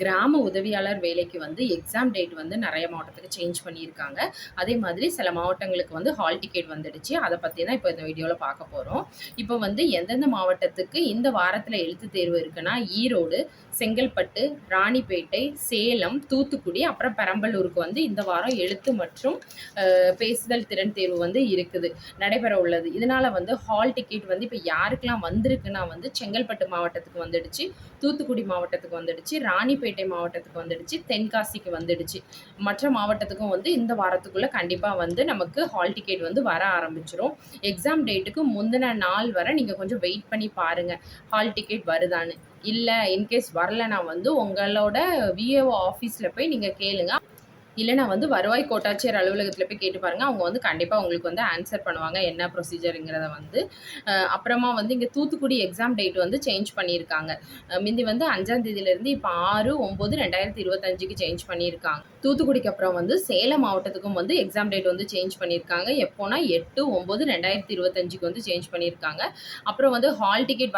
கிராம உதவியாளர் வேலைக்கு வந்து எக்ஸாம் டேட் வந்து நிறைய மாவட்டத்துக்கு சேஞ்ச் பண்ணியிருக்காங்க. அதே மாதிரி சில மாவட்டங்களுக்கு வந்து ஹால் டிக்கெட் வந்துடுச்சு. அதை பற்றி தான் இப்போ இந்த வீடியோவில் பார்க்க போகிறோம். இப்போ வந்து எந்தெந்த மாவட்டத்துக்கு இந்த வாரத்தில் எழுத்து தேர்வு இருக்குன்னா, ஈரோடு, செங்கல்பட்டு, ராணிப்பேட்டை, சேலம், தூத்துக்குடி, அப்புறம் பெரம்பலூருக்கு வந்து இந்த வாரம் எழுத்து மற்றும் பேசுதல் திறன் தேர்வு வந்து இருக்குது, நடைபெற உள்ளது. இதனால் வந்து ஹால் டிக்கெட் வந்து இப்போ யாருக்கெல்லாம் வந்திருக்குன்னா வந்து செங்கல்பட்டு மாவட்டத்துக்கு வந்துடுச்சு, தூத்துக்குடி மாவட்டத்துக்கு வந்துடுச்சு, ராணிப்பேட்டை மாவட்டத்துக்கு வந்துடுச்சு, தென்காசிக்கு வந்துடுச்சு. மற்ற மாவட்டத்துக்கும் வந்து இந்த வாரத்துக்குள்ளே கண்டிப்பாக வந்து நமக்கு ஹால் டிக்கெட் வந்து வர ஆரம்பிச்சிடும். எக்ஸாம் டேட்டுக்கு முந்தின நாள் வரை நீங்கள் கொஞ்சம் வெயிட் பண்ணி பாருங்கள் ஹால் டிக்கெட் வருதான்னு. இல்லை இன்கேஸ் வரலைன்னா வந்து உங்களோட விஏஓ ஆஃபீஸில் போய் நீங்கள் கேளுங்க. இல்லைனா வந்து வருவாய் கோட்டாட்சியர் அலுவலகத்தில் போய் கேட்டு பாருங்கள். அவங்க வந்து கண்டிப்பாக உங்களுக்கு வந்து ஆன்சர் பண்ணுவாங்க என்ன ப்ரொசீஜருங்கிறத வந்து. அப்புறமா வந்து இங்கே தூத்துக்குடி எக்ஸாம் டேட் வந்து சேஞ்ச் பண்ணியிருக்காங்க. முந்தி வந்து 5ஆம் தேதியிலேருந்து இப்போ 6/9/2025க்கு சேஞ்ச் பண்ணியிருக்காங்க. தூத்துக்குடிக்கு அப்புறம் வந்து சேலம் மாவட்டத்துக்கும் வந்து எக்ஸாம் டேட் வந்து சேஞ்ச் பண்ணியிருக்காங்க. எப்போனா 8/9/2025க்கு வந்து சேஞ்ச் பண்ணியிருக்காங்க. அப்புறம் வந்து ஹால் டிக்கெட்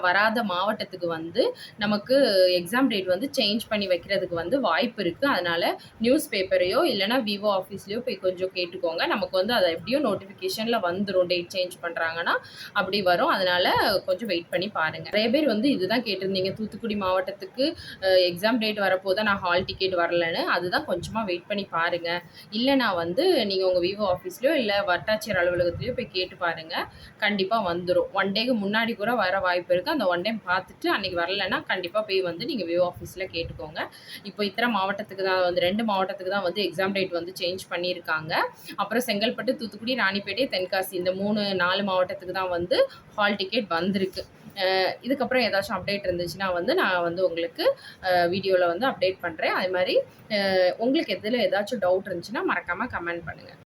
வராத மாவட்டத்துக்கு வந்து நமக்கு எக்ஸாம் டேட் வந்து சேஞ்ச் பண்ணி வைக்கிறதுக்கு வந்து வாய்ப்பு இருக்குது. அதனால் நியூஸ் பேப்பரையோ இல்லைனா விவோ ஆஃபீஸ்லையோ போய் கொஞ்சம் கேட்டுக்கோங்க. நமக்கு வந்து அதை எப்படியோ நோட்டிஃபிகேஷனில் வந்துடும், டேட் சேஞ்ச் பண்ணுறாங்கன்னா அப்படி வரும். அதனால் கொஞ்சம் வெயிட் பண்ணி பாருங்கள். நிறைய பேர் வந்து இதுதான் கேட்டிருந்தீங்க, தூத்துக்குடி மாவட்டத்துக்கு எக்ஸாம் டேட் வரப்போது நான் ஹால் டிக்கெட் வரலன்னு. அதுதான் கொஞ்சமாக வெயிட் பண்ணி பாருங்கள். இல்லைனா வந்து நீங்கள் உங்கள் விவோ ஆஃபீஸ்லையோ இல்லை வட்டாட்சியர் அலுவலகத்துலையோ போய் கேட்டு பாருங்கள். கண்டிப்பாக வந்துடும். 1 டேக்கு முன்னாடி கூட வர வாய்ப்பு இருக்குது. அந்த 1 டே பார்த்துட்டு அன்றைக்கி வரலைன்னா கண்டிப்பாக போய் வந்து நீங்கள் விவோ ஆஃபீஸில் கேட்டுக்கோங்க. இப்போ இத்தனை மாவட்டத்துக்கு தான் வந்து 2 மாவட்டத்துக்கு தான் வந்து எக்ஸாம் டேட் வந்து சேஞ்ச் பண்ணியிருக்காங்க. அப்புறம் செங்கல்பட்டு, தூத்துக்குடி, ராணிப்பேட்டை, தென்காசி இந்த 4 மாவட்டத்துக்கு தான் வந்து ஹால் டிக்கெட் வந்திருக்கு. இதுக்கப்புறம் ஏதாச்சும் அப்டேட் இருந்துச்சுன்னா வந்து நான் வந்து உங்களுக்கு வீடியோவில் வந்து அப்டேட் பண்ணுறேன். அதே மாதிரி உங்களுக்கு எதில் ஏதாச்சும் டவுட் இருந்துச்சுன்னா மறக்காமல் கமெண்ட் பண்ணுங்கள்.